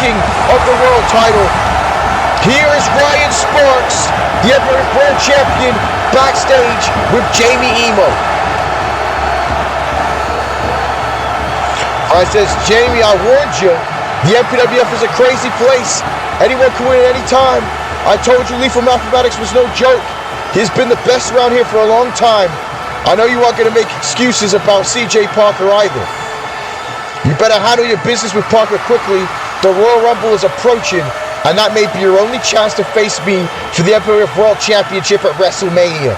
defending of the world title. Here is Ryan Sparxx, the MPWF World Champion, backstage with Jaime Emo. I says, Jaime, I warned you. The MPWF is a crazy place. Anyone can win at any time. I told you lethal mathematics was no joke. He's been the best around here for a long time. I know you aren't going to make excuses about CJ Parker either. You better handle your business with Parker quickly. The Royal Rumble is approaching, and that may be your only chance to face me for the MPWF World Championship at WrestleMania.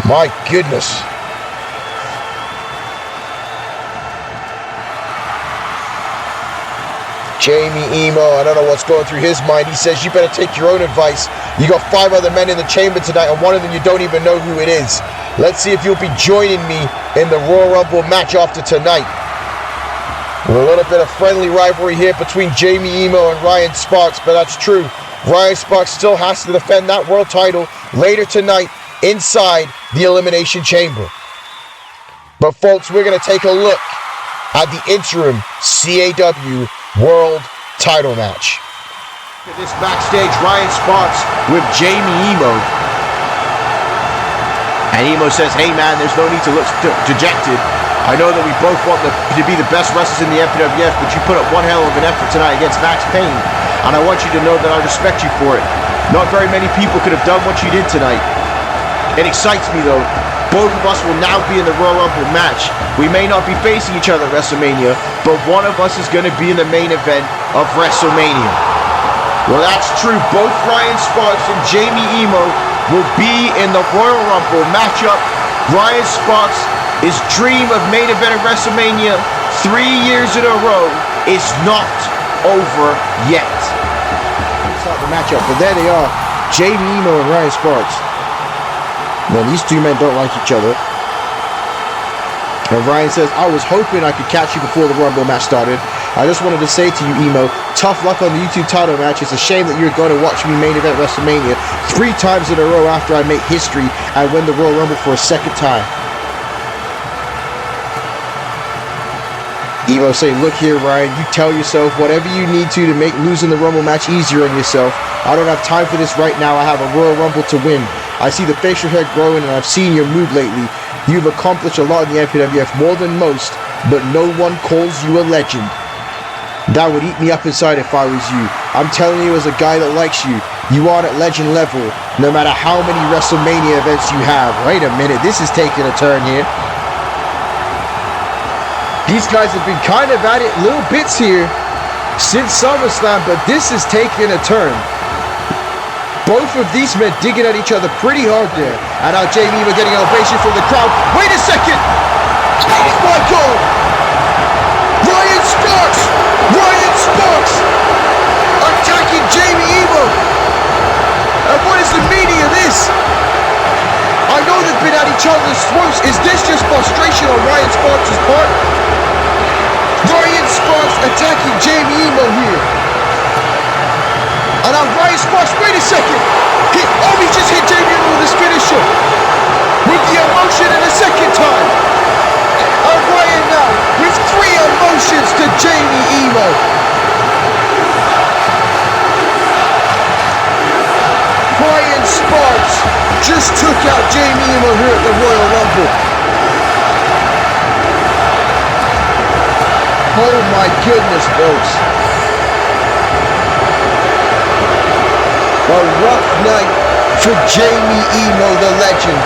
My goodness. Jaime Emo, I don't know what's going through his mind. He says, you better take your own advice. You got 5 other men in the chamber tonight, and one of them you don't even know who it is. Let's see if you'll be joining me in the Royal Rumble match after tonight. With a little bit of friendly rivalry here between Jaime Emo and Ryan Sparxx, but that's true. Ryan Sparxx still has to defend that world title later tonight inside the Elimination Chamber. But folks, we're going to take a look at the interim CAW World Title match. This backstage, Ryan Sparxx with Jaime Emo. And Emo says, hey man, there's no need to look dejected. I know that we both want to be the best wrestlers in the MPWF, but you put up one hell of an effort tonight against Max Payne. And I want you to know that I respect you for it. Not very many people could have done what you did tonight. It excites me though. Both of us will now be in the Royal Rumble match. We may not be facing each other at WrestleMania, but one of us is going to be in the main event of WrestleMania. Well, that's true. Both Ryan Sparxx and Jaime Emo will be in the Royal Rumble matchup. Ryan Sparxx, his dream of main event of WrestleMania 3 years in a row is not over yet. It's not the matchup, but there they are. Jaime Emo and Ryan Sparxx. Now, these two men don't like each other. And Ryan says, I was hoping I could catch you before the Rumble match started. I just wanted to say to you, Emo, tough luck on the YouTube title match. It's a shame that you're going to watch me main event WrestleMania 3 times in a row after I make history and win the Royal Rumble for a second time. Emo saying, look here, Ryan, you tell yourself whatever you need to make losing the Rumble match easier on yourself. I don't have time for this right now. I have a Royal Rumble to win. I see the facial hair growing and I've seen your mood lately. You've accomplished a lot in the MPWF, more than most, but no one calls you a legend. That would eat me up inside if I was you. I'm telling you as a guy that likes you, you are at legend level, no matter how many WrestleMania events you have. Wait a minute, this is taking a turn here. These guys have been kind of at it little bits here since SummerSlam, but this is taking a turn. Both of these men digging at each other pretty hard there. And now Jaime Emo getting an ovation from the crowd. Wait a second! Oh my God! Ryan Sparxx! Ryan Sparxx! Attacking Jaime Emo! And what is the meaning of this? I know they've been at each other's throats. Is this just frustration on Ryan Sparxx's part? Ryan Sparxx attacking Jaime Emo here. And now Ryan Sparxx, wait a second. He just hit Jaime Emo with his finisher. With the emotion in the second time. And Ryan now with 3 emotions to Jaime Emo. Ryan Sparxx just took out Jaime Emo here at the Royal Rumble. Oh my goodness, folks. A rough night for Jaime Emo, the legend.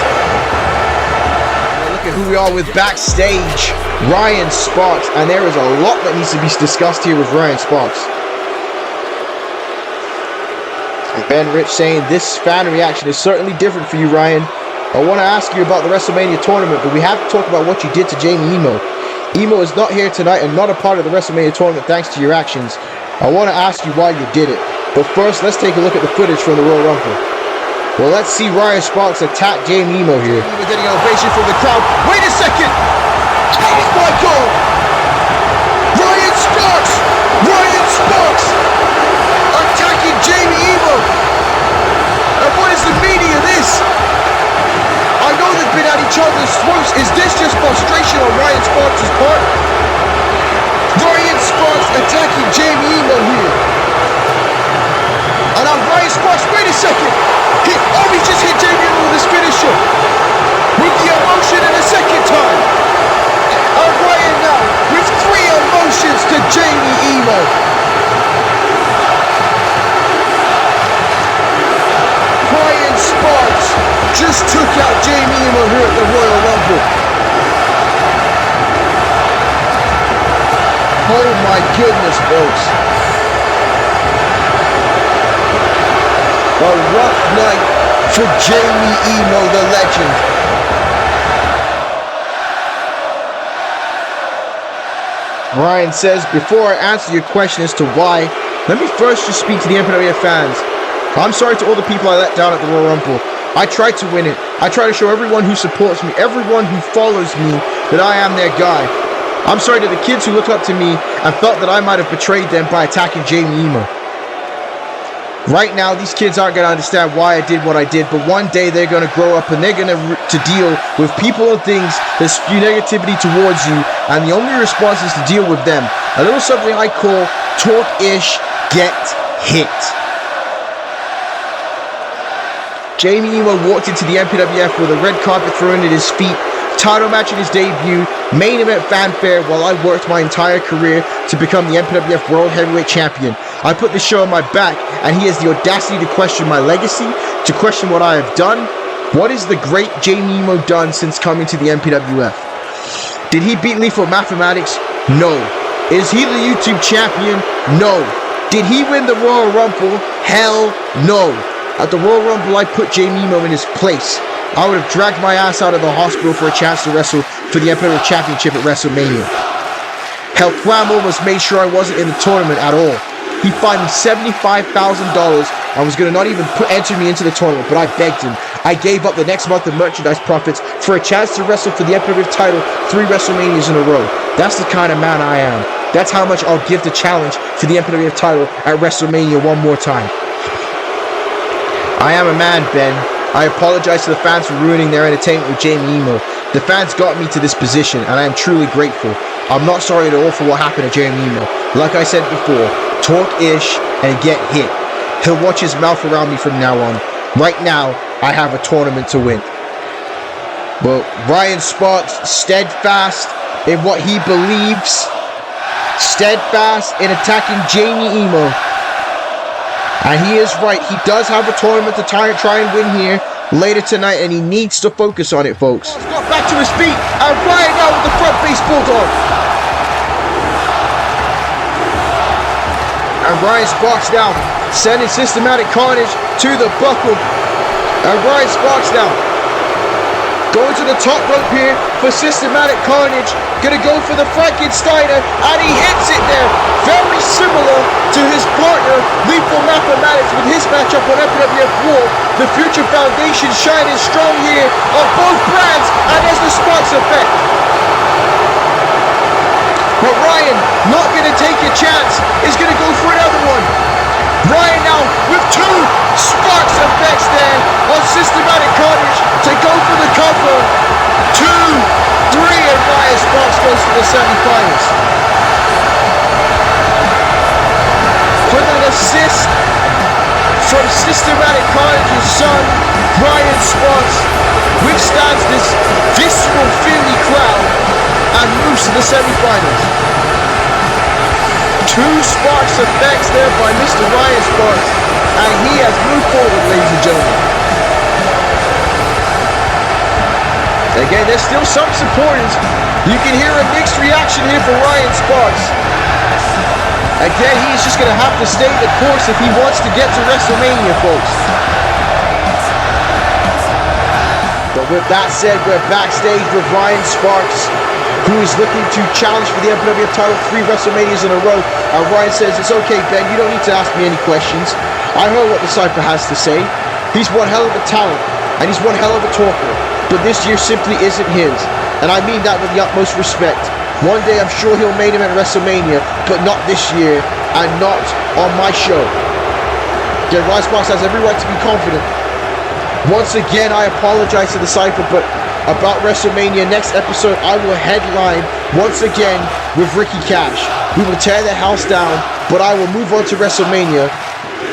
Look at who we are with backstage. Ryan Sparxx. And there is a lot that needs to be discussed here with Ryan Sparxx. Ben Rich saying, this fan reaction is certainly different for you, Ryan. I want to ask you about the WrestleMania tournament, but we have to talk about what you did to Jaime Emo. Emo is not here tonight and not a part of the WrestleMania tournament thanks to your actions. I want to ask you why you did it. But first, let's take a look at the footage from the Royal Rumble. Well, let's see Ryan Sparxx attack Jaime Emo here. Emo getting an ovation from the crowd. Wait a second! Oh my God! Ryan Sparxx! Ryan Sparxx! Attacking Jaime Emo! And what is the meaning of this? I know they've been at each other's throats. Is this just frustration on Ryan Sparxx's part? Ryan Sparxx attacking Jaime Emo here. Oh my goodness, folks. A rough night for Jaime Emo, the legend. Ryan says, before I answer your question as to why, let me first just speak to the MPWF fans. I'm sorry to all the people I let down at the Royal Rumble. I tried to win it. I try to show everyone who supports me, everyone who follows me, that I am their guy. I'm sorry to the kids who look up to me and felt that I might have betrayed them by attacking Jaime Emo. Right now, these kids aren't going to understand why I did what I did, but one day they're going to grow up and they're going to deal with people and things that spew negativity towards you, and the only response is to deal with them. A little something I call talk-ish, get hit. Jaime Emo walked into the MPWF with a red carpet thrown at his feet, title match in his debut, main event fanfare, while I worked my entire career to become the MPWF World Heavyweight Champion. I put the show on my back, and he has the audacity to question my legacy, to question what I have done. What has the great Jaime Emo done since coming to the MPWF? Did he beat Lethal Mathematics? No. Is he the YouTube champion? No. Did he win the Royal Rumble? Hell no. At the Royal Rumble, I put Jaime Emo in his place. I would have dragged my ass out of the hospital for a chance to wrestle for the MPWF Championship at WrestleMania. Hell, CAW almost made sure I wasn't in the tournament at all. He fined me $75,000 and was going to not even enter me into the tournament, but I begged him. I gave up the next month of merchandise profits for a chance to wrestle for the MPWF title 3 WrestleManias in a row. That's the kind of man I am. That's how much I'll give the challenge for the MPWF title at WrestleMania one more time. I am a man, Ben. I apologize to the fans for ruining their entertainment with Jaime Emo. The fans got me to this position, and I am truly grateful. I'm not sorry at all for what happened to Jaime Emo. Like I said before, talk-ish and get hit. He'll watch his mouth around me from now on. Right now, I have a tournament to win. But Ryan Sparxx, steadfast in what he believes, steadfast in attacking Jaime Emo. And he is right. He does have a tournament to try and win here later tonight, and he needs to focus on it, folks. He's got back to his feet, and Ryan now with the front face bulldog. And Ryan Sparxx now sending systematic carnage to the buckle. And Ryan Sparxx now going to the top rope here for systematic carnage. Gonna go for the Frankensteiner, and he hits it there. Very similar to his partner, Lethal Mathematics, with his matchup on MPWF War. The Future Foundation shining strong here on both brands, and there's the Sparxx effect. But Ryan, not gonna take a chance, is gonna go for another one. Ryan now with 2 Sparxx effects there on systematic carnage to go for the cover. 2, 3, and Ryan Sparxx goes to the semi-finals. With an assist from systematic carnage's son, Ryan Sparxx withstands this visceral Philly crowd and moves to the semi-finals. 2 Sparxx effects there by Mr. Ryan Sparxx, and he has moved forward, ladies and gentlemen. Again, there's still some supporters. You can hear a mixed reaction here for Ryan Sparxx. Again, he's just going to have to stay the course if he wants to get to WrestleMania, folks. But with that said, we're backstage with Ryan Sparxx, who is looking to challenge for the MPWF title 3 WrestleManias in a row. And Ryan says, it's okay, Ben, you don't need to ask me any questions. I heard what the Cypher has to say. He's one hell of a talent, and he's one hell of a talker. But this year simply isn't his. And I mean that with the utmost respect. One day I'm sure he'll main event WrestleMania, but not this year, and not on my show. Again, Ryan Sparxx has every right to be confident. Once again, I apologize to the Cypher, but about WrestleMania, next episode, I will headline once again with Ricky Cash. We will tear the house down, but I will move on to WrestleMania,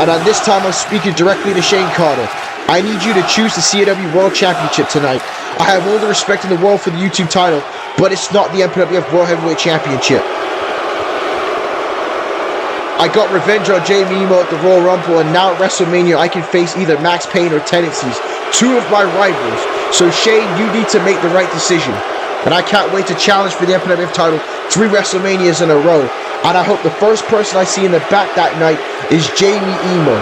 and at this time I'm speaking directly to Shane Carter. I need you to choose the CAW World Championship tonight. I have all the respect in the world for the YouTube title, but it's not the MPWF World Heavyweight Championship. I got revenge on Jaime Emo at the Royal Rumble, and now at WrestleMania I can face either Max Payne or Tendencies, 2 of my rivals. So Shane, you need to make the right decision. And I can't wait to challenge for the MPWF title 3 WrestleManias in a row. And I hope the first person I see in the back that night is Jaime Emo.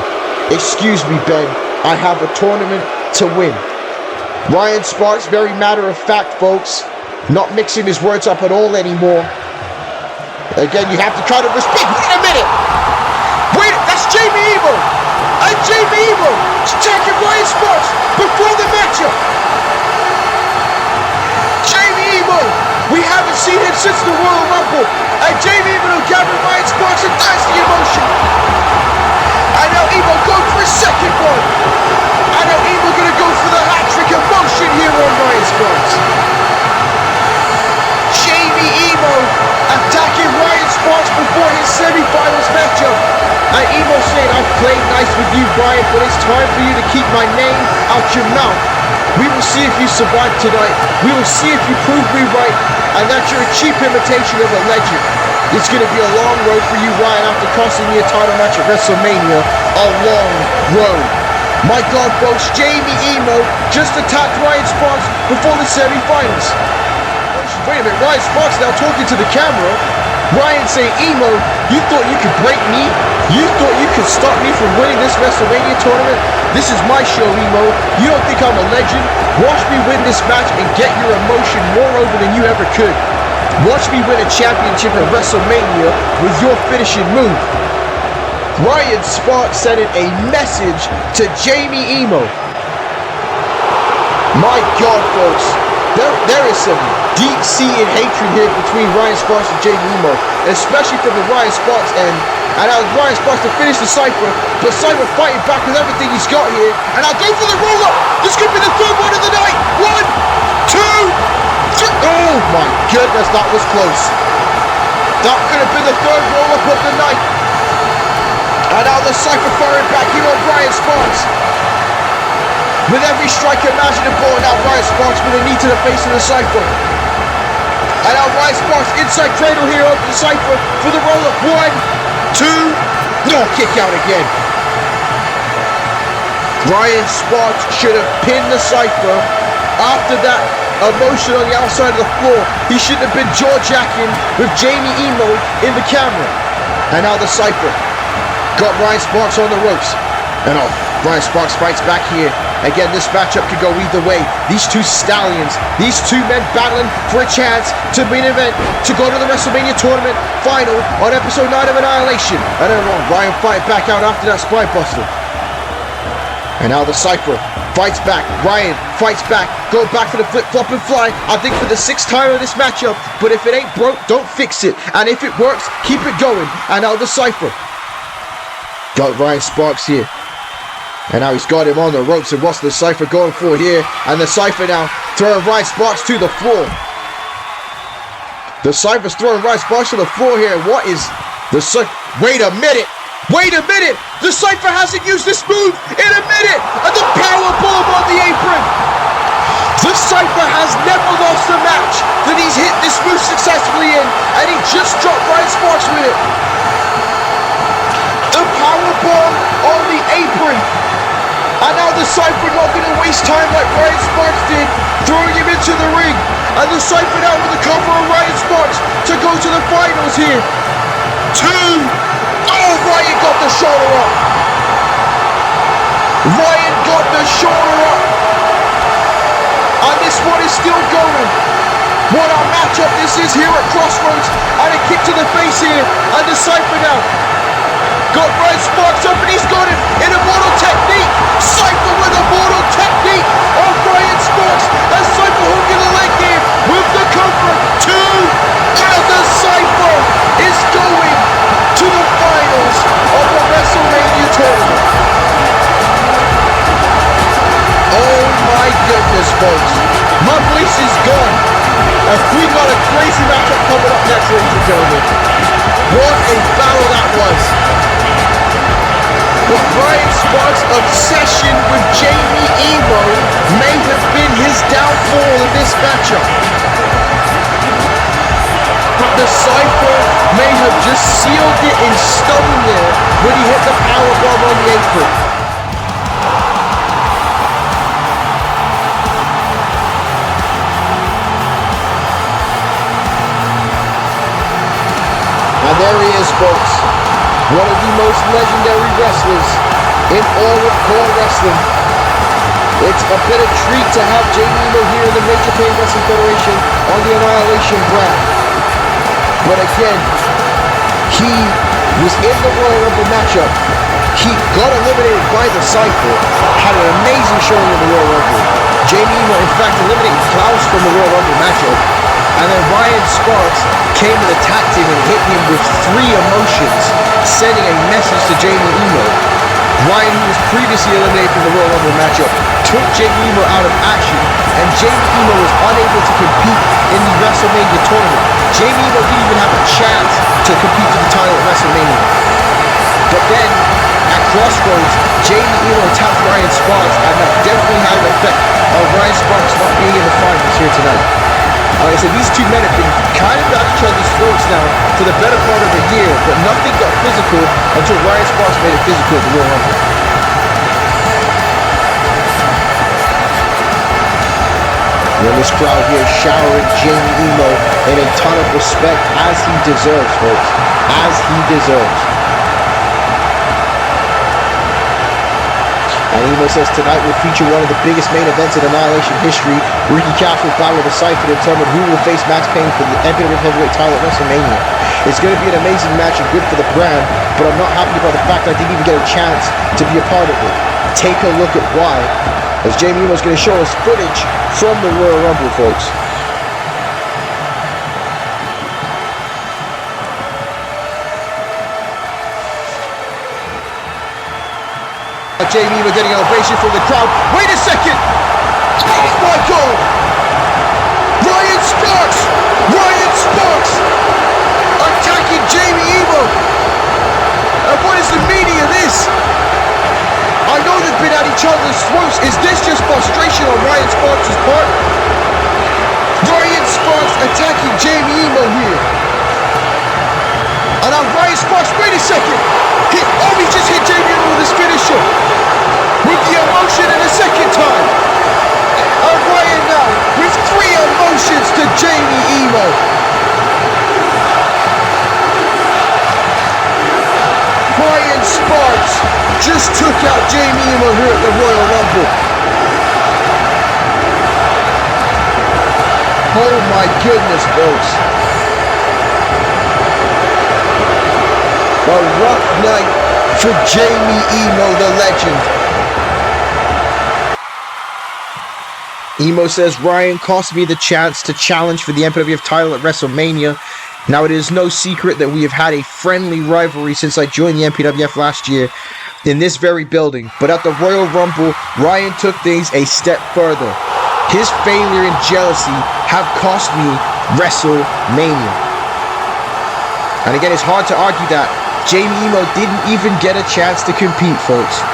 Excuse me, Ben. I have a tournament to win. Ryan Sparxx, very matter of fact, folks. Not mixing his words up at all anymore. Again, you have to try to respect. Wait a minute! Wait, that's Jaime Emo! And Jaime Emo is attacking Ryan Sparxx before the matchup! Jaime Emo! We haven't seen him since the Royal Rumble! And Jaime Emo gathering Ryan Sparxx, and that's the emotion! And now Emo going for his second one! And now Emo gonna go for the hat-trick emotion here on Ryan Sparxx! Jaime Emo attacking Ryan Sparxx before his semi-finals matchup. And Emo saying, I've played nice with you, Brian, but it's time for you to keep my name out your mouth. We will see if you survive tonight. We will see if you prove me right and that you're a cheap imitation of a legend. It's going to be a long road for you, Ryan, after costing me a title match at WrestleMania. A long road. My God, folks, Jaime Emo just attacked Ryan Sparxx before the semi-finals. Wait a minute, Ryan Sparxx now talking to the camera. Ryan saying, Emo, you thought you could break me? You thought you could stop me from winning this WrestleMania tournament? This is my show, Emo. You don't think I'm a legend? Watch me win this match and get your emotion more over than you ever could. Watch me win a championship at WrestleMania with your finishing move. Ryan Sparxx sending a message to Jaime Emo. My God, folks. There is some deep-seated hatred here between Ryan Sparxx and Jaime Emo, especially from the Ryan Sparxx end. And now Ryan Sparxx to finish the Cypher, but Cypher fighting back with everything he's got here. And I'll go for the roll-up. This could be the third one of the night. 1, 2, 3. Oh my goodness, that was close. That could have been the third roll-up of the night. And now the Cypher firing back here on Ryan Sparxx. With every strike imaginable, and now Ryan Sparxx with a knee to the face of the Cypher. And now Ryan Sparxx inside cradle here on the Cypher for the roll-up. 1, 2, no, kick out again. Ryan Sparxx should have pinned the Cypher after that emotion on the outside of the floor. He shouldn't have been jaw-jacking with Jaime Emo in the camera. And now the Cypher got Ryan Sparxx on the ropes. And Ryan Sparxx fights back here. Again, this matchup could go either way. These two stallions, these two men battling for a chance to main event, to go to the WrestleMania tournament final on episode 9 of Annihilation. And then Ryan fight back out after that spine buster. And now the Cypher fights back. Ryan fights back. Go back for the flip, flop, and fly. I think for the 6th time of this matchup. But if it ain't broke, don't fix it. And if it works, keep it going. And now the Cypher got Ryan Sparxx here. And now he's got him on the ropes. And what's the Cypher going for here? And the Cypher now throwing Ryan Sparxx to the floor. The Cypher's throwing Ryan Sparxx to the floor here. What is the Cypher? Wait a minute. Wait a minute. The Cypher hasn't used this move in a minute. And the power bomb on the apron. The Cypher has never lost a match that he's hit this move successfully in. And he just dropped Ryan Sparxx with it. The power bomb on the apron. And now the Cypher not going to waste time like Ryan Sparxx did, throwing him into the ring. And the Cypher now with the cover of Ryan Sparxx to go to the finals here. 2. Oh, Ryan got the shoulder up. Ryan got the shoulder up. And this one is still going. What a matchup this is here at Crossroads. And a kick to the face here. And the Cypher now got Ryan Sparxx up, and he's got him in a mortal technique. Cypher with a mortal technique on Ryan Sparxx. And Cypher hooking the leg here with the cover. 2. And the Cypher is going to the finals of the WrestleMania tournament. Oh my goodness, folks. My voice is gone. And we got a crazy matchup coming up next, ladies and gentlemen. What a battle that was. But Ryan Sparxx's obsession with Jaime Emo may have been his downfall in this matchup. But the Cypher may have just sealed it in stone there when he hit the powerbomb on the apron. And there he one of the most legendary wrestlers in all of CAW Wrestling. It's a bit of treat to have Jaime Emo here in the Major Pain Wrestling Federation on the Annihilation brand. But again, he was in the Royal Rumble matchup. He got eliminated by the Cypher, had an amazing showing in the Royal Rumble. Jaime Emo, in fact, eliminated Klaus from the Royal Rumble matchup. And then Sparxx came and attacked him and hit him with 3 emotions, sending a message to Jaime Emo. Ryan, who was previously eliminated from the Royal Rumble matchup, took Jaime Emo out of action, and Jaime Emo was unable to compete in the WrestleMania tournament. Jaime Emo didn't even have a chance to compete for the title at WrestleMania. But then, at Crossroads, Jaime Emo attacked Sparxx, and that definitely had an effect on Sparxx not being in the finals here tonight. Like I said, these two men have been kind of at each other's throats now for the better part of a year, but nothing got physical until Sparxx made it physical at the Royal Rumble. And this crowd here showering Jaime Emo in a ton of respect, as he deserves, folks. As he deserves. And Emo says tonight will feature one of the biggest main events in Annihilation history. Ricky Cash will battle the Cypher to determine who will face Max Payne for the MPWF Heavyweight title at WrestleMania. It's going to be an amazing match and good for the brand, but I'm not happy about the fact that I didn't even get a chance to be a part of it. Take a look at why, as Jaime Emo is going to show us footage from the Royal Rumble, folks. Jaime Emo getting an ovation from the crowd. Wait a second! Oh my God! Sparxx attacking Jaime Emo. And what is the meaning of this? I know they've been at each other's throats. Is this just frustration on Sparxx's part? Sparxx attacking Jaime Emo here. And now Sparxx, wait a second! He just hit Jaime Emo with his finisher. With the emotion in a second time. And Ryan now with 3 emotions to Jaime Emo. Sparxx just took out Jaime Emo here at the Royal Rumble. Oh my goodness, folks. A rough night for Jaime Emo, the legend. Emo says Ryan cost me the chance to challenge for the MPWF title at WrestleMania. Now, it is no secret that we have had a friendly rivalry since I joined the MPWF last year in this very building. But at the Royal Rumble, Ryan took things a step further. His failure and jealousy have cost me WrestleMania. And again, it's hard to argue that Jaime Emo didn't even get a chance to compete, folks.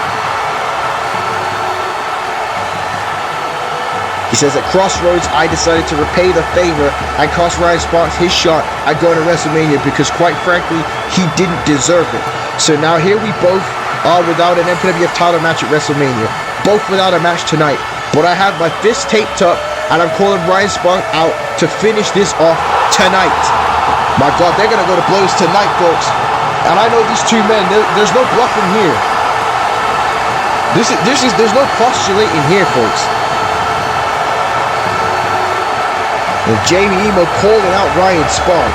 He says at Crossroads, I decided to repay the favor and cost Sparxx his shot at going to WrestleMania because, quite frankly, he didn't deserve it. So now here we both are without an MPWF title match at WrestleMania. Both without a match tonight. But I have my fist taped up and I'm calling Sparxx out to finish this off tonight. My God, they're going to go to blows tonight, folks. And I know these two men, there's no bluffing here. There's no postulating here, folks. And Jaime Emo calling out Sparxx.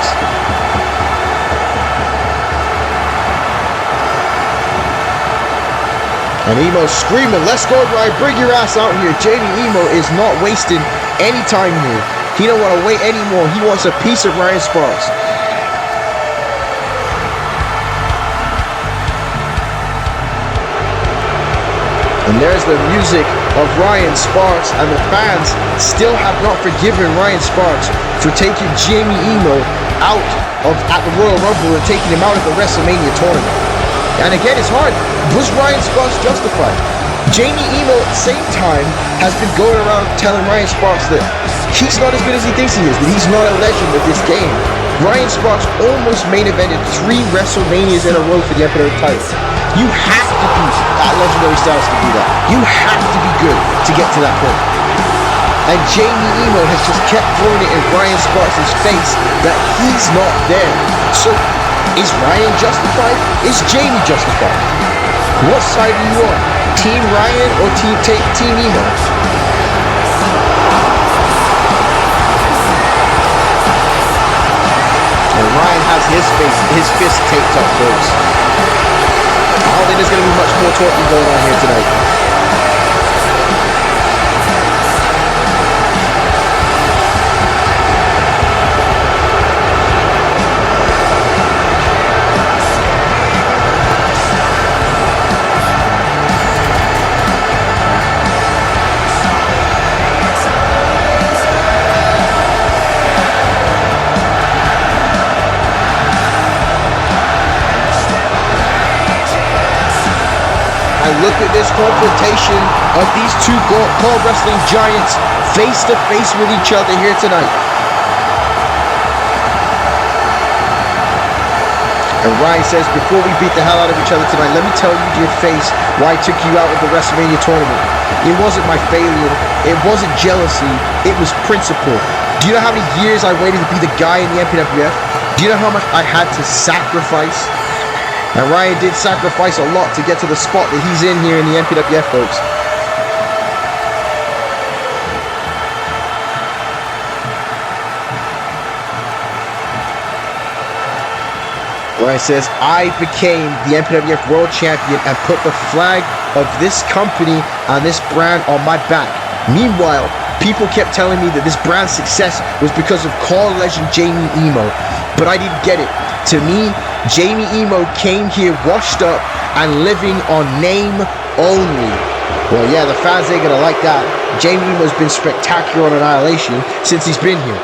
And Emo screaming, let's go, Ryan, bring your ass out here. Jaime Emo is not wasting any time here. He don't want to wait anymore. He wants a piece of Sparxx. And there's the music of Sparxx, and the fans still have not forgiven Sparxx for taking Jaime Emo out at the Royal Rumble and taking him out at the WrestleMania tournament. And again, it's hard. Was Sparxx justified? Jaime Emo at the same time has been going around telling Sparxx that he's not as good as he thinks he is, that he's not a legend of this game. Sparxx almost main evented 3 WrestleManias in a row for the MPWF title. You have to be at legendary status to do that. You have to be good to get to that point. And Jaime Emo has just kept throwing it in Sparxx's face that he's not there. So Is Ryan justified? Is Jamie justified? What side are you on? Team Ryan or Team Emo? And Ryan has his fist taped up, folks. I don't think there's going to be much more talking going on here tonight. Look at this confrontation of these two CAW Wrestling giants face to face with each other here tonight. And Ryan says, before we beat the hell out of each other tonight, let me tell you to your face why I took you out of the WrestleMania tournament. It wasn't my failure. It wasn't jealousy. It was principle. Do you know how many years I waited to be the guy in the MPWF? Do you know how much I had to sacrifice? And Ryan did sacrifice a lot to get to the spot that he's in here in the MPWF, folks. Ryan says, I became the MPWF World Champion and put the flag of this company and this brand on my back. Meanwhile, people kept telling me that this brand's success was because of CAW legend Jaime Emo. But I didn't get it. To me, Jaime Emo came here washed up and living on name only. Well, yeah, the fans ain't gonna like that. Jaime Emo's been spectacular on Annihilation since he's been here.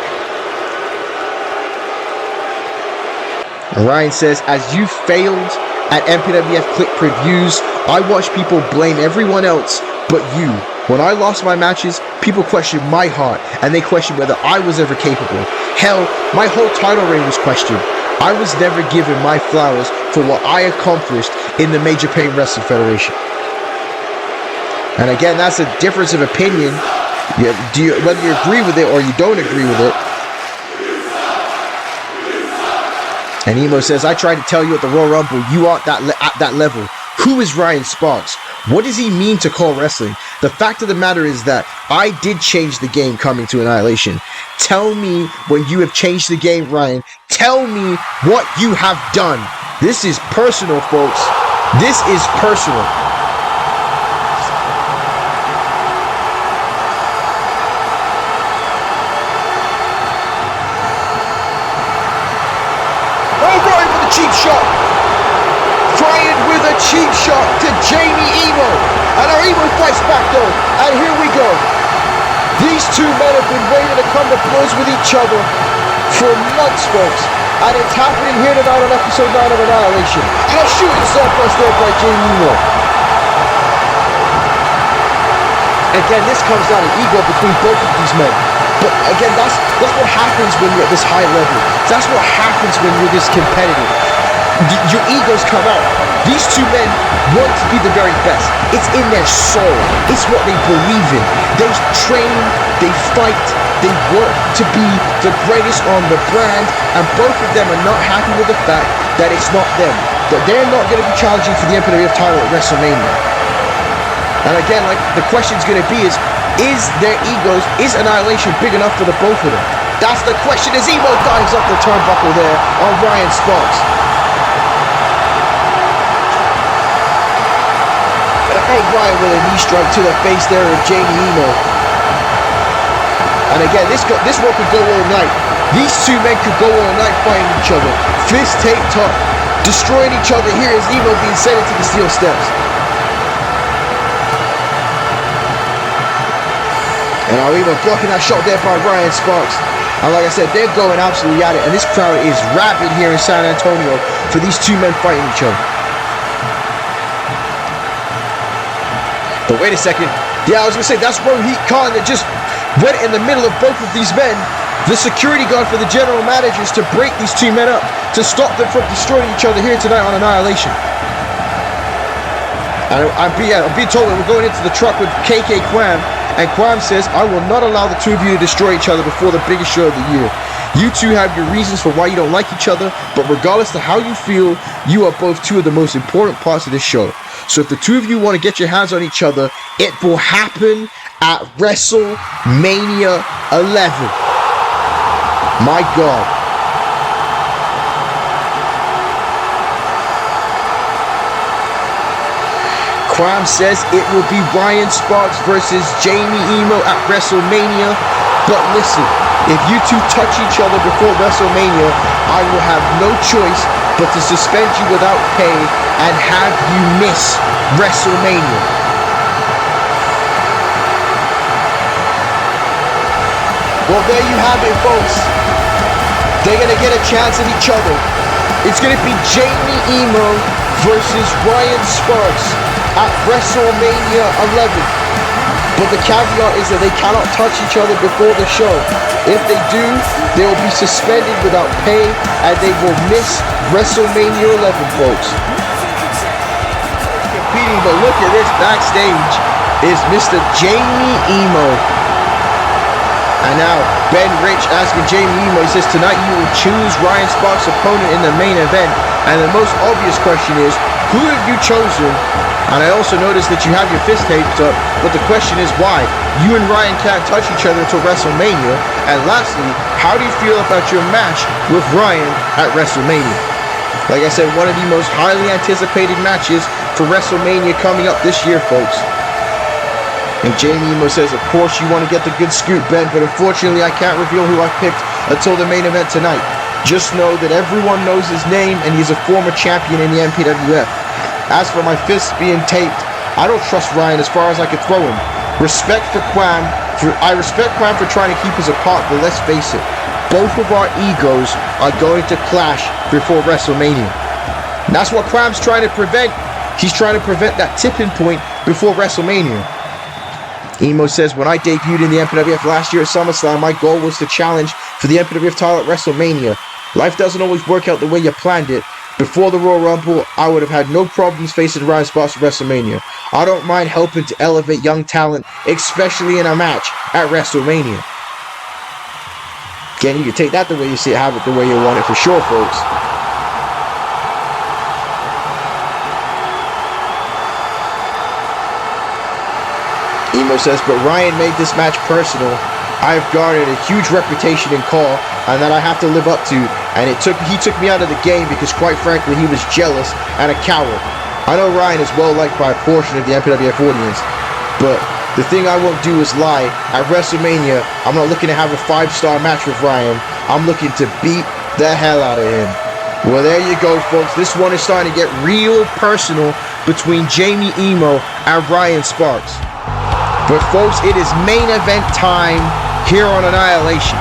And Ryan says, as you failed at MPWF Click Previews, I watched people blame everyone else but you. When I lost my matches, people questioned my heart, and they questioned whether I was ever capable. Hell, my whole title reign was questioned. I was never given my flowers for what I accomplished in the Major Pain Wrestling Federation. And again, that's a difference of opinion. Whether you agree with it or you don't agree with it. And Emo says, I tried to tell you at the Royal Rumble, you aren't at that level. Who is Ryan Sparxx? What does he mean to CAW Wrestling? The fact of the matter is that I did change the game coming to Annihilation. Tell me when you have changed the game, Ryan. Tell me what you have done. This is personal, folks. This is personal. Oh, Ryan with a cheap shot. Ryan with a cheap shot to Jaime Emo. And our Emo fights back though. And here we go. These two men have been waiting to come to blows with each other for months, folks. And it's happening here tonight on episode 9 of Annihilation. And a shooting star press there by Jaime Emo. Again, this comes down to ego between both of these men. But again, that's what happens when you're at this high level. That's what happens when you're this competitive. Your egos come out. These two men want to be the very best. It's in their soul. It's what they believe in. They train, they fight, they work to be the greatest on the brand, and both of them are not happy with the fact that it's not them. That they're not going to be challenging for the MPWF title at WrestleMania. And again, like, the question's going to be is their egos, is Annihilation big enough for the both of them? That's the question as Emo dives up the turnbuckle there on Ryan Sparxx. Hey, Ryan with a knee strike to the face there of Jaime Emo. And again, this one could go all night. These two men could go all night fighting each other. Fist taped up, destroying each other here as Emo being sent into the steel steps. And our Emo blocking that shot there by Ryan Sparxx. And like I said, they're going absolutely at it. And this crowd is rabid here in San Antonio for these two men fighting each other. But wait a second. Yeah, I was going to say, that's Rohit Khan that just went in the middle of both of these men. The security guard for the general managers to break these two men up, to stop them from destroying each other here tonight on Annihilation. And I'm being told that we're going into the truck with KK Quam. And Quam says, I will not allow the two of you to destroy each other before the biggest show of the year. You two have your reasons for why you don't like each other, but regardless of how you feel, you are both two of the most important parts of this show. So if the two of you want to get your hands on each other, it will happen at WrestleMania 11. My God. Crime says it will be Ryan Sparxx versus Jaime Emo at WrestleMania. But listen, if you two touch each other before WrestleMania, I will have no choice but to suspend you without pay and have you miss WrestleMania. Well, there you have it, folks. They're going to get a chance at each other. It's going to be Jaime Emo versus Ryan Sparxx at WrestleMania 11. But the caveat is that they cannot touch each other before the show. If they do, they will be suspended without pay and they will miss WrestleMania 11, folks. Competing, but look at this backstage is Mr. Jaime Emo. And now Ben Rich asking Jaime Emo, he says, tonight you will choose Ryan Sparxx's opponent in the main event. And the most obvious question is, who have you chosen? And I also noticed that you have your fist taped up, but the question is why? You and Ryan can't touch each other until WrestleMania. And lastly, how do you feel about your match with Ryan at WrestleMania? Like I said, one of the most highly anticipated matches for WrestleMania coming up this year, folks. And Jaime Emo says, of course you want to get the good scoop, Ben, but unfortunately I can't reveal who I picked until the main event tonight. Just know that everyone knows his name and he's a former champion in the MPWF. As for my fists being taped, I don't trust Ryan as far as I could throw him. I respect Quam for trying to keep us apart, but let's face it, both of our egos are going to clash before WrestleMania. And that's what Quam's trying to prevent. He's trying to prevent that tipping point before WrestleMania. Emo says, when I debuted in the MPWF last year at SummerSlam, my goal was to challenge for the MPWF title at WrestleMania. Life doesn't always work out the way you planned it. Before the Royal Rumble, I would have had no problems facing Ryan Sparxx at WrestleMania. I don't mind helping to elevate young talent, especially in a match at WrestleMania. Again, you can take that the way you see it, have it the way you want it for sure, folks. Emo says, but Ryan made this match personal. I have garnered a huge reputation in CAW and that I have to live up to, and he took me out of the game because quite frankly he was jealous and a coward. I know Ryan is well liked by a portion of the MPWF audience, but the thing I won't do is lie. At WrestleMania, I'm not looking to have a 5-star match with Ryan. I'm looking to beat the hell out of him. Well, there you go, folks. This one is starting to get real personal between Jaime Emo and Ryan Sparxx. But folks, it is main event time here on Annihilation.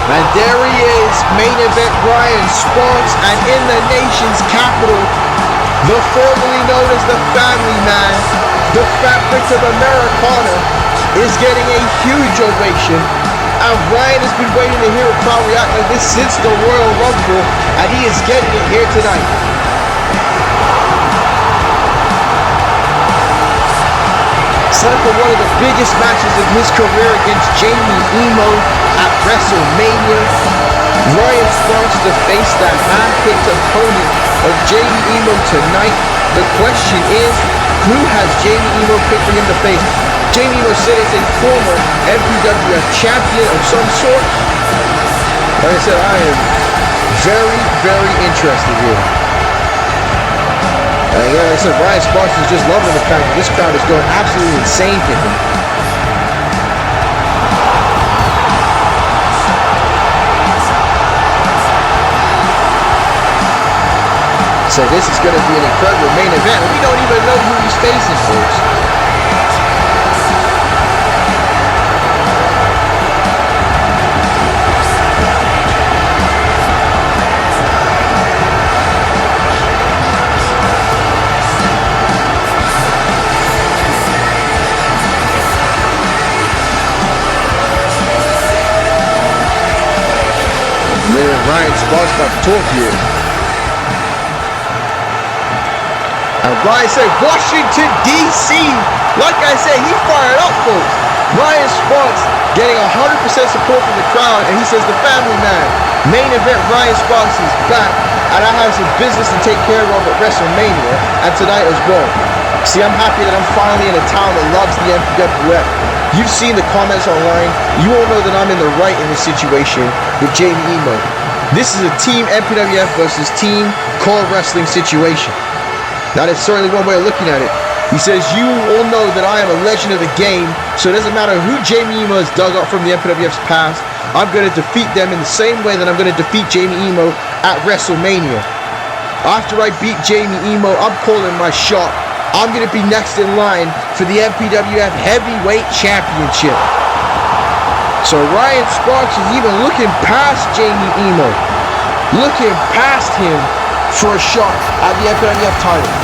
And there he is, main event Ryan Sparxx, and in the nation's capital, the formerly known as the Family Man, the fabric of Americana, is getting a huge ovation. And Ryan has been waiting to hear a crowd react like this since the Royal Rumble, and he is getting it here tonight. Set up for one of the biggest matches of his career against Jaime Emo at WrestleMania. Ryan Sparxx to face that hand-picked opponent of Jaime Emo tonight. The question is, who has Jaime Emo picked for him to face? Jaime Emo said it's a former MPWF champion of some sort. Like I said, I am very, very interested here. And like I said, Ryan Sparxx is just loving the fact that this crowd is going absolutely insane for him. So this is going to be an incredible main event. We don't even know who he's facing, folks. Sparxx about to talk here. And Ryan said, Washington, D.C. Like I said, he fired up, folks. Ryan Sparxx getting 100% support from the crowd, and he says, the family man, main event Ryan Sparxx is back, and I have some business to take care of at WrestleMania, and tonight as well. See, I'm happy that I'm finally in a town that loves the MPWF. You've seen the comments online. You all know that I'm in the right in this situation with Jaime Emo. This is a Team MPWF versus Team CAW Wrestling situation. That is certainly one way of looking at it. He says, you all know that I am a legend of the game, so it doesn't matter who Jaime Emo has dug up from the MPWF's past, I'm going to defeat them in the same way that I'm going to defeat Jaime Emo at WrestleMania. After I beat Jaime Emo, I'm calling my shot. I'm going to be next in line for the MPWF Heavyweight Championship. So Ryan Sparxx is even looking past Jaime Emo, looking past him for a shot at the MPWF title.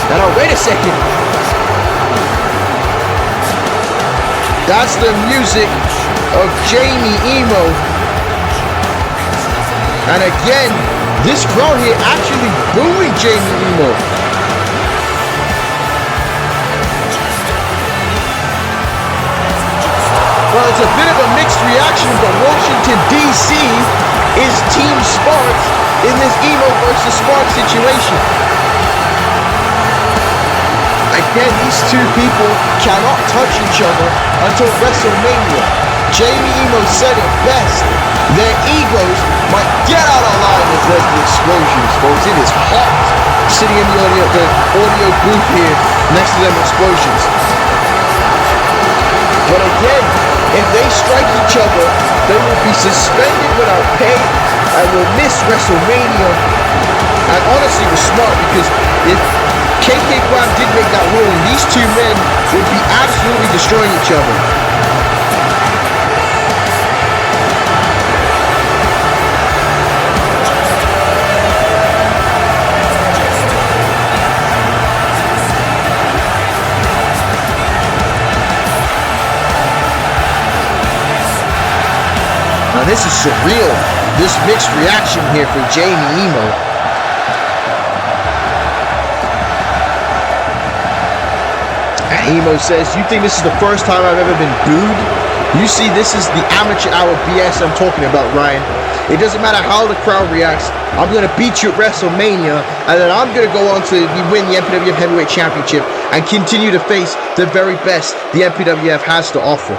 Now, wait a second. That's the music of Jaime Emo. And again, this crowd here actually booing Jaime Emo. Well, it's a bit of a mixed reaction, but Washington, D.C. is Team Sparxx in this Emo versus Sparxx situation. Again, these two people cannot touch each other until WrestleMania. Jaime Emo said it best. Their egos might get out of line as there's the explosions, folks. It is hot sitting in the audio booth here next to them explosions. But again, if they strike each other, they will be suspended without pay and will miss WrestleMania. And honestly, it was smart because if CAW did make that ruling, these two men would be absolutely destroying each other. Now this is surreal, this mixed reaction here for Jaime Emo. And Emo says, you think this is the first time I've ever been booed? You see, this is the amateur hour BS I'm talking about, Ryan. It doesn't matter how the crowd reacts. I'm going to beat you at WrestleMania, and then I'm going to go on to win the MPWF Heavyweight Championship and continue to face the very best the MPWF has to offer.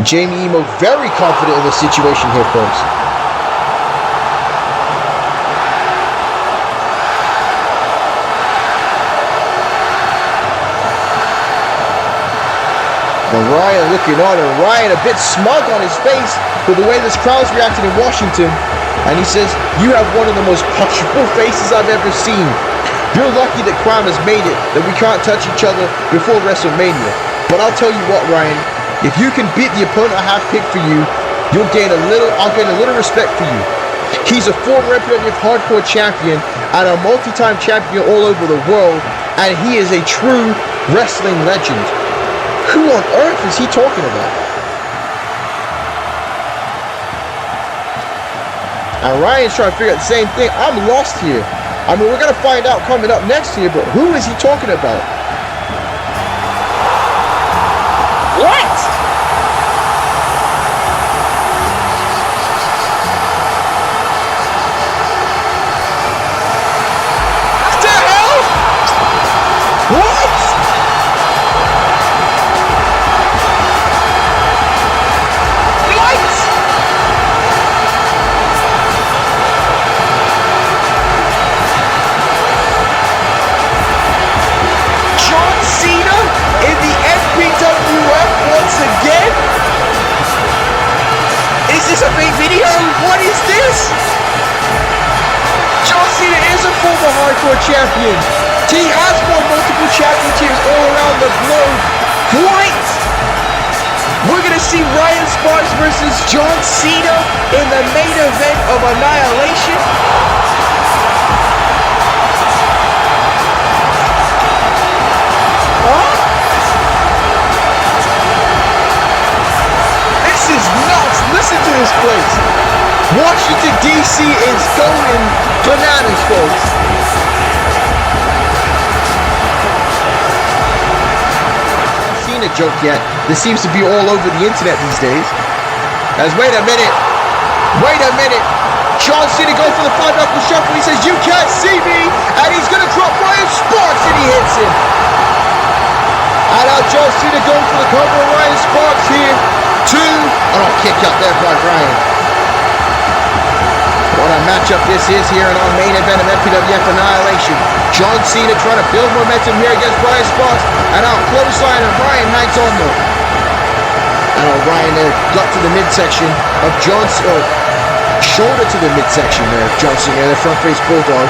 Jaime Emo very confident in this situation here, folks. And Ryan looking on, and Ryan a bit smug on his face with the way this crowd's reacting in Washington. And he says, you have one of the most punchable faces I've ever seen. You're lucky that CAW has made it, that we can't touch each other before WrestleMania. But I'll tell you what, Ryan, if you can beat the opponent I have picked for you, I'll gain a little respect for you. He's a former MPWF Hardcore champion and a multi-time champion all over the world, and he is a true wrestling legend. Who on earth is he talking about? And Ryan's trying to figure out the same thing. I'm lost here. I mean, we're going to find out coming up next here, but who is he talking about? What? What the hell? What? John Cena in the MPWF once again? Is this a fake video? What is this? John Cena is a former hardcore champion. He has won multiple championships all around the globe. What? We're gonna see Ryan Sparxx versus John Cena in the main event of Annihilation? This is nuts. Listen to this place. Washington, D.C. folks. Seen a joke yet? This seems to be all over the internet these days. As wait a minute. John Cena goes for the 5-knuckle shuffle. He says, "You can't see me," and he's gonna drop Ryan Sparxx, and he hits him. And now John Cena going for the cover of Ryan Sparxx here. Kick out there by Ryan. What a matchup this is here in our main event of MPWF Annihilation. John Cena trying to build momentum here against Ryan Sparxx, and now clothesline, and Ryan hangs on though. And Ryan there got to the midsection of John Cena, shoulder to the midsection there of John Cena, the front face bulldog.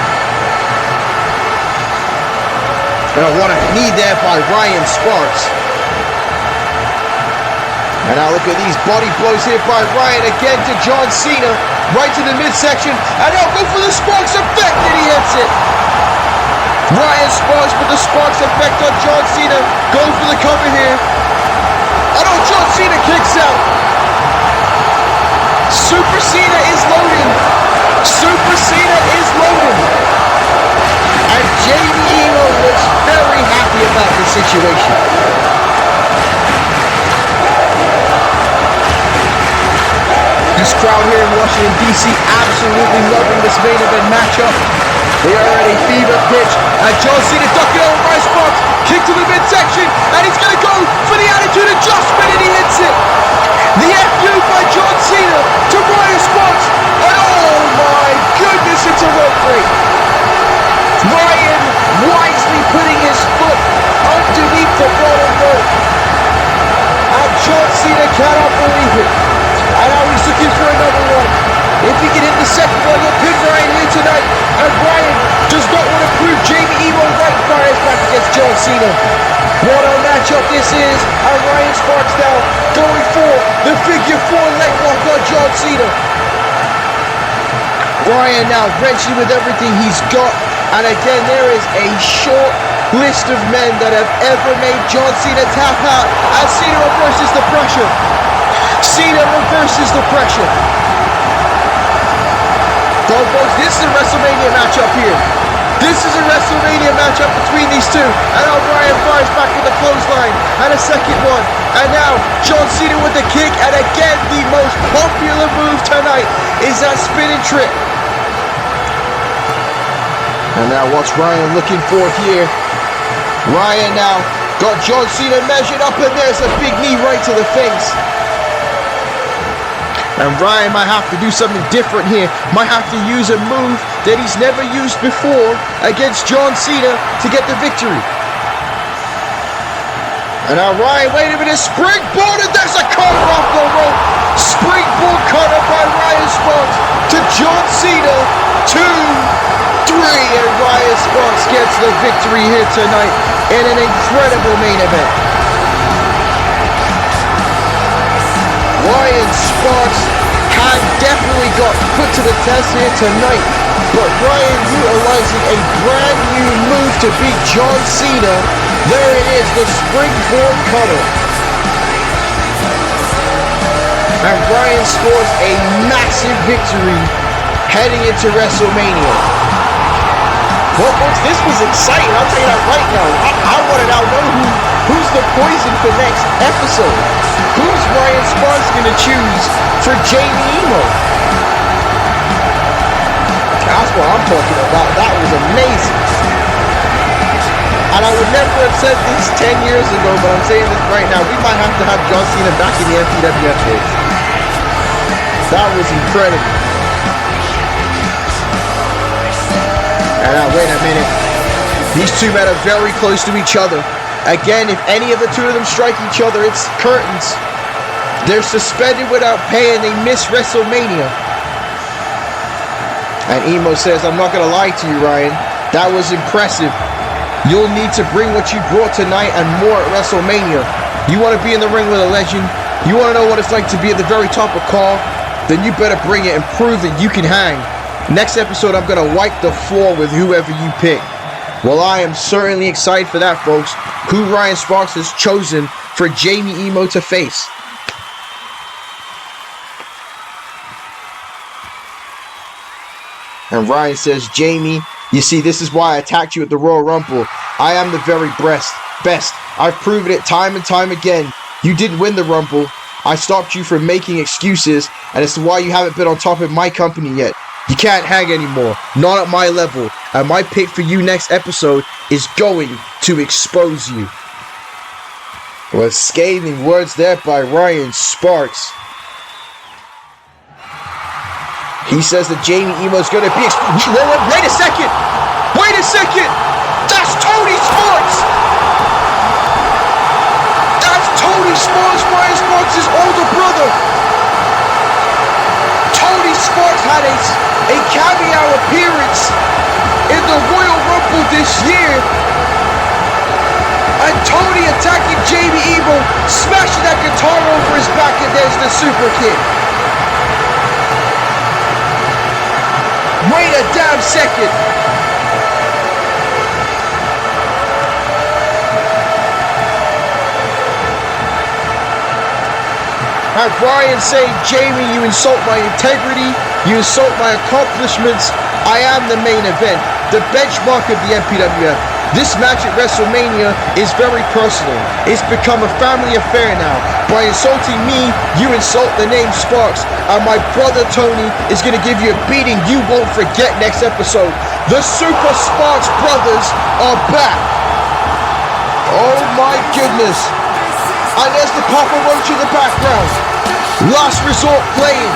And what a knee there by Ryan Sparxx. And now look at these body blows here by Ryan again to John Cena, right to the midsection, and now go for the Sparxx effect, and he hits it. Ryan Sparxx with the Sparxx effect on John Cena, goes for the cover here. John Cena kicks out. Super Cena is loading. And Jaime Emo looks very happy about the situation. This crowd here in Washington, D.C. absolutely loving this main event matchup. They are at a fever pitch. And John Cena ducking over Ryan Sparxx. Kick to the midsection. And he's going to go for the attitude adjustment. And he hits it. The FU by John Cena to Ryan Sparxx. And oh my goodness, it's a rope break. Ryan wisely putting his foot underneath the bottom rope. And John Cena cannot believe it. And now he's looking for another one. If he can hit the second one, he'll pin Ryan here tonight. And Ryan does not want to prove Jaime Emo right, fires back against John Cena. What a matchup this is. And Ryan Sparxx now going for the figure 4 leg lock on John Cena. Ryan now wrenching with everything he's got. And again, there is a short list of men that have ever made John Cena tap out. And Cena reverses the pressure. Well, folks, this is a WrestleMania matchup here. This is a WrestleMania matchup between these two. And now Ryan fires back with a clothesline. And a second one. And now John Cena with the kick. And again, the most popular move tonight is that spinning trip. And now what's Ryan looking for here? Ryan now got John Cena measured up. And there's a big knee right to the face. And Ryan might have to do something different here. Might have to use a move that he's never used before against John Cena to get the victory. And now Ryan, wait a minute, springboard, and there's a cutter off the rope. Springboard cutter by Ryan Sparxx to John Cena. 2, 3, and Ryan Sparxx gets the victory here tonight in an incredible main event. Ryan Sparxx had definitely got put to the test here tonight, but Ryan utilizing a brand new move to beat John Cena. There it is, the springboard cutter. And Ryan scores a massive victory heading into WrestleMania. Well, folks, this was exciting. I'll tell you that right now. I want to now know who's the poison for next episode. Who's Ryan Sparxx going to choose for Jaime Emo? That's what I'm talking about. That was amazing. And I would never have said this 10 years ago, but I'm saying this right now. We might have to have John Cena back in the MPWF days. That was incredible. And now, wait a minute. These two men are very close to each other. Again, if any of the two of them strike each other, it's curtains. They're suspended without pay and they miss WrestleMania. And Emo says, I'm not going to lie to you, Ryan. That was impressive. You'll need to bring what you brought tonight and more at WrestleMania. You want to be in the ring with a legend? You want to know what it's like to be at the very top of CAW? Then you better bring it and prove that you can hang. Next episode, I'm going to wipe the floor with whoever you pick. Well, I am certainly excited for that, folks. Who Ryan Sparxx has chosen for Jaime Emo to face. And Ryan says, Jamie, you see, this is why I attacked you at the Royal Rumble. I am the very best. I've proven it time and time again. You didn't win the Rumble. I stopped you from making excuses, and it's why you haven't been on top of my company yet. You can't hang anymore. Not at my level. And my pick for you next episode is going to expose you. Well, scathing words there by Ryan Sparxx. He says that Jaime Emo is going to be exposed. Wait a second! Wait a second! That's Tony Sparxx! That's Tony Sparxx, Ryan Sparxx's older brother! Tony Sparxx had a cameo appearance in the Royal Rumble this year. And Tony attacking Jaime Emo, smashing that guitar over his back, and there's the Super Kick. Wait a damn second. And Brian saying, Jamie, you insult my integrity, you insult my accomplishments. I am the main event, the benchmark of the MPWF. This match at WrestleMania is very personal. It's become a family affair now. By insulting me, you insult the name Sparxx. And my brother Tony is going to give you a beating you won't forget next episode. The Super Sparxx brothers are back. Oh my goodness. And there's the Papa Roach in the background. Last Resort playing.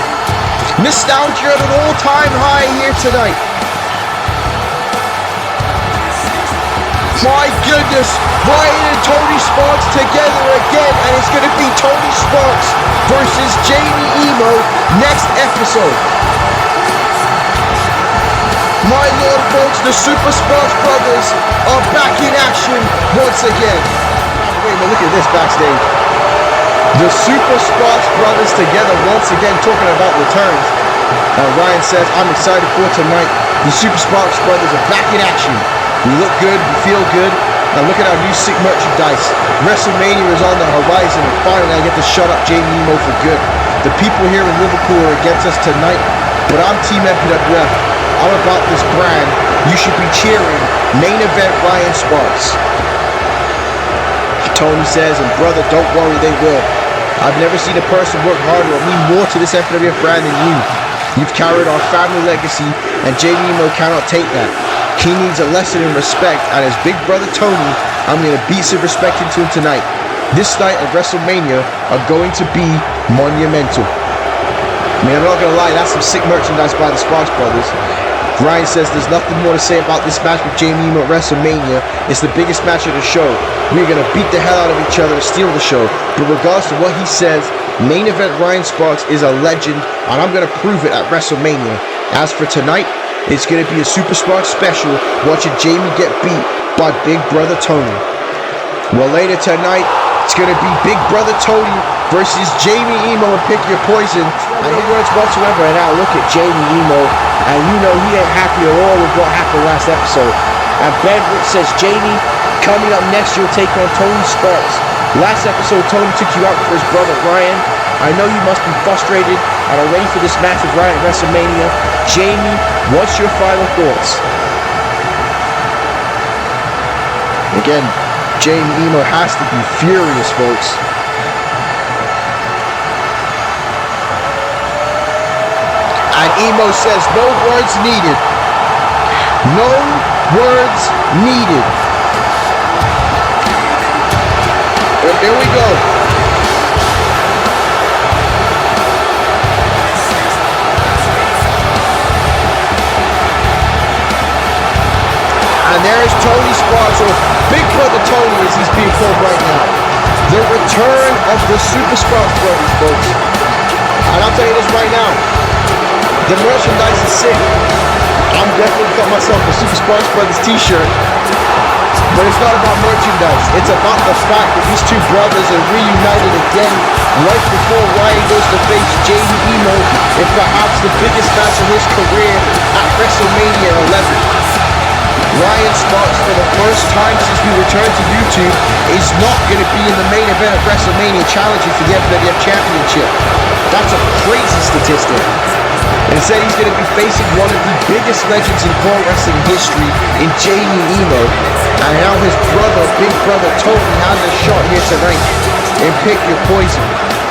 Nostalgia at an all-time high here tonight. My goodness, Ryan and Tony Sparxx together again, and it's going to be Tony Sparxx versus Jaime Emo next episode. My lord, folks, the Super Sparxx brothers are back in action once again. Wait a minute, look at this backstage. The Super Sparxx brothers together once again, talking about returns. Ryan says, I'm excited for tonight. The Super Sparxx brothers are back in action. We look good, we feel good. Now look at our new sick merchandise. WrestleMania is on the horizon, and finally I get to shut up Jaime Emo for good. The people here in Liverpool are against us tonight, but I'm Team MPWF. I'm about this brand. You should be cheering main event Ryan Sparxx. Tony says, and brother, don't worry, they will. I've never seen a person work harder or mean more to this MPWF brand than you. You've carried our family legacy, and Jaime Emo cannot take that. He needs a lesson in respect, and as big brother Tony, I'm going to beat some respect into him tonight. This night at WrestleMania are going to be monumental. I mean, I'm not going to lie, that's some sick merchandise by the Sparxx brothers. Ryan says there's nothing more to say about this match with Jaime Emo at WrestleMania. It's the biggest match of the show. We're going to beat the hell out of each other to steal the show. But regardless of what he says, main event Ryan Sparxx is a legend, and I'm going to prove it at WrestleMania. As for tonight, it's going to be a Super Sparxx special, watching Jamie get beat by Big Brother Tony. Well, later tonight, it's going to be Big Brother Tony versus Jaime Emo, and pick your poison. And no words whatsoever, and now look at Jaime Emo, and you know he ain't happy at all with what happened last episode. And Bedford says, Jamie, coming up next, you'll take on Tony Sparxx. Last episode, Tony took you out for his brother Ryan. I know you must be frustrated and are ready for this match with Ryan at WrestleMania. Jamie, what's your final thoughts? Again, Jaime Emo has to be furious, folks. And Emo says, no words needed. No words needed. And here we go. And there is Tony Sparxx, or Big Brother Tony as he's being called right now. The return of the Super Sparxx brothers, folks. And I'll tell you this right now. The merchandise is sick. I'm definitely got myself a Super Sparxx brothers t-shirt. But it's not about merchandise. It's about the fact that these two brothers are reunited again right before Ryan goes to face Jaime Emo in perhaps the biggest match of his career at WrestleMania 11. Ryan Ryan Sparxx, for the first time since we returned to YouTube, is not going to be in the main event of WrestleMania challenging for the MPWF Championship. That's a crazy statistic. Instead, he's going to be facing one of the biggest legends in pro wrestling history in Jaime Emo. And now his brother, big brother Tony, has a shot here tonight in Pick Your Poison.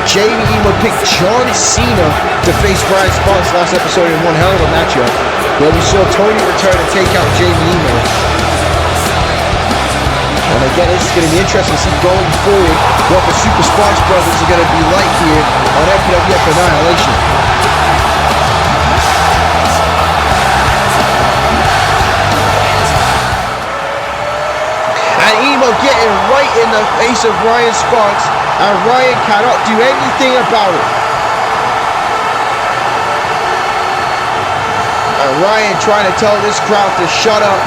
Jaime Emo picked John Cena to face Ryan Sparxx last episode in one hell of a matchup, where we saw Tony return and take out Jaime Emo. And again, this is going to be interesting to see going forward what the Super Sparxx brothers are going to be like here on MPWF Annihilation. And Emo getting right in the face of Ryan Sparxx, and Ryan cannot do anything about it. And Ryan trying to tell this crowd to shut up.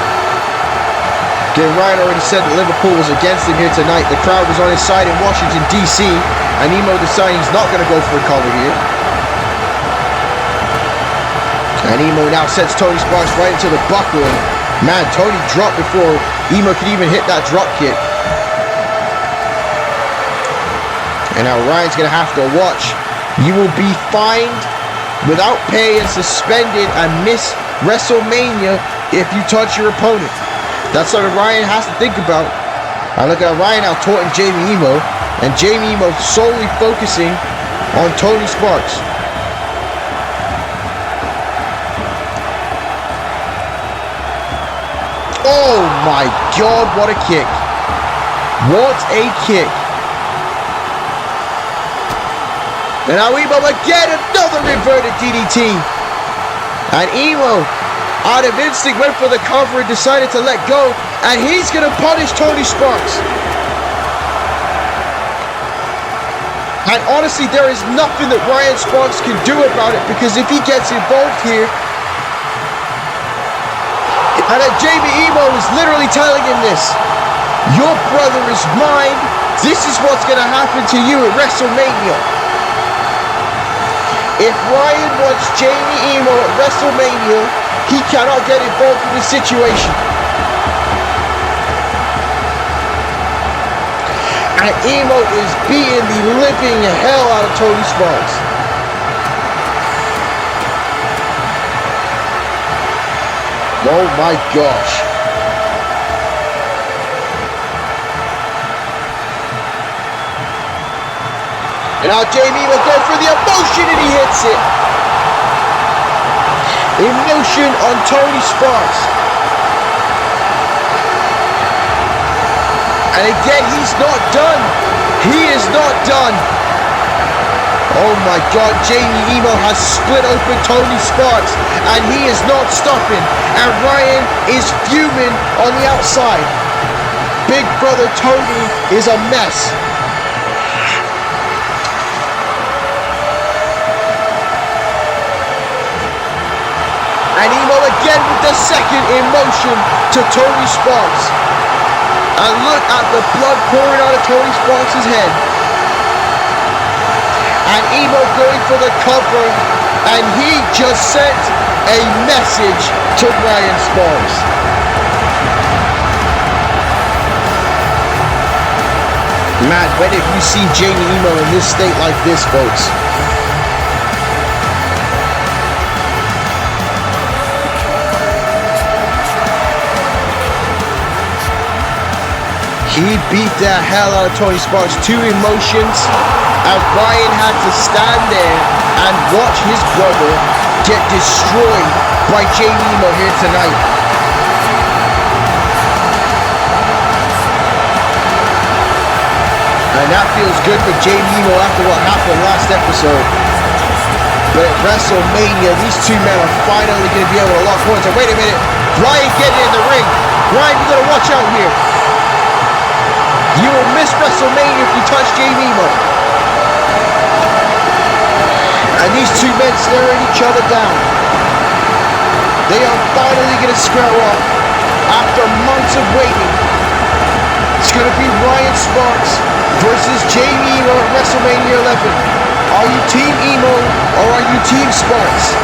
Again, Ryan already said that Liverpool was against him here tonight. The crowd was on his side in Washington, D.C., and Emo deciding he's not going to go for a cover here. And Emo now sends Tony Sparxx right into the buckle. Man, Tony dropped before Emo could even hit that drop kick. And now Ryan's going to have to watch. You will be fined without pay and suspended and miss WrestleMania if you touch your opponent. That's what Ryan has to think about. I look at Ryan now taunting Jaime Emo, and Jaime Emo solely focusing on Tony Sparxx. Oh my God, what a kick. What a kick. And now Emo again, another inverted DDT. And Emo, out of instinct, went for the cover and decided to let go. And he's going to punish Tony Sparxx. And honestly, there is nothing that Ryan Sparxx can do about it, because if he gets involved here, and Jaime Emo is literally telling him this, your brother is mine, this is what's going to happen to you at WrestleMania. If Ryan wants Jaime Emo at WrestleMania, he cannot get involved in this situation. And Emo is beating the living hell out of Tony Sparxx. Oh my gosh. And now Jaime will go for the emotion, and he hits it. Emotion on Tony Sparxx. And again, he's not done. He is not done. Oh my God, Jaime Emo has split open Tony Sparxx, and he is not stopping. And Ryan is fuming on the outside. Big brother Tony is a mess. And Emo again with the second emotion to Tony Sparxx. And look at the blood pouring out of Tony Sparxx's head. And Emo going for the cover, and he just sent a message to Ryan Sparxx. Man, when have you seen Jaime Emo in this state like this, folks? He beat the hell out of Tony Sparxx, 2 emotions, and Ryan had to stand there and watch his brother get destroyed by Jaime Emo here tonight. And that feels good for Jaime Emo after what happened last episode. But at WrestleMania, these two men are finally going to be able to lock horns. And wait a minute, Ryan getting in the ring. Ryan, you got to watch out here. You will miss WrestleMania if you touch Jaime Emo. And these two men staring each other down. They are finally going to square off after months of waiting. It's going to be Ryan Sparxx versus Jaime Emo at WrestleMania 11. Are you Team Emo or are you Team Sparxx?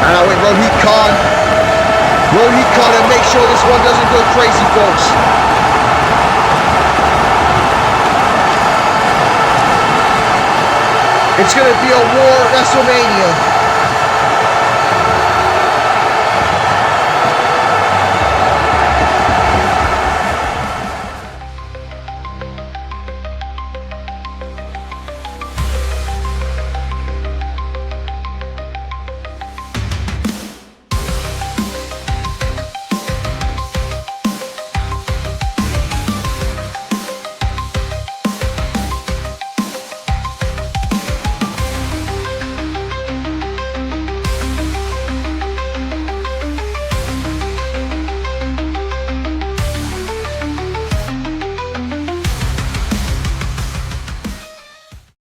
And I went Rohit Khan Low heat cut and make sure this one doesn't go crazy, folks. It's going to be a war at WrestleMania.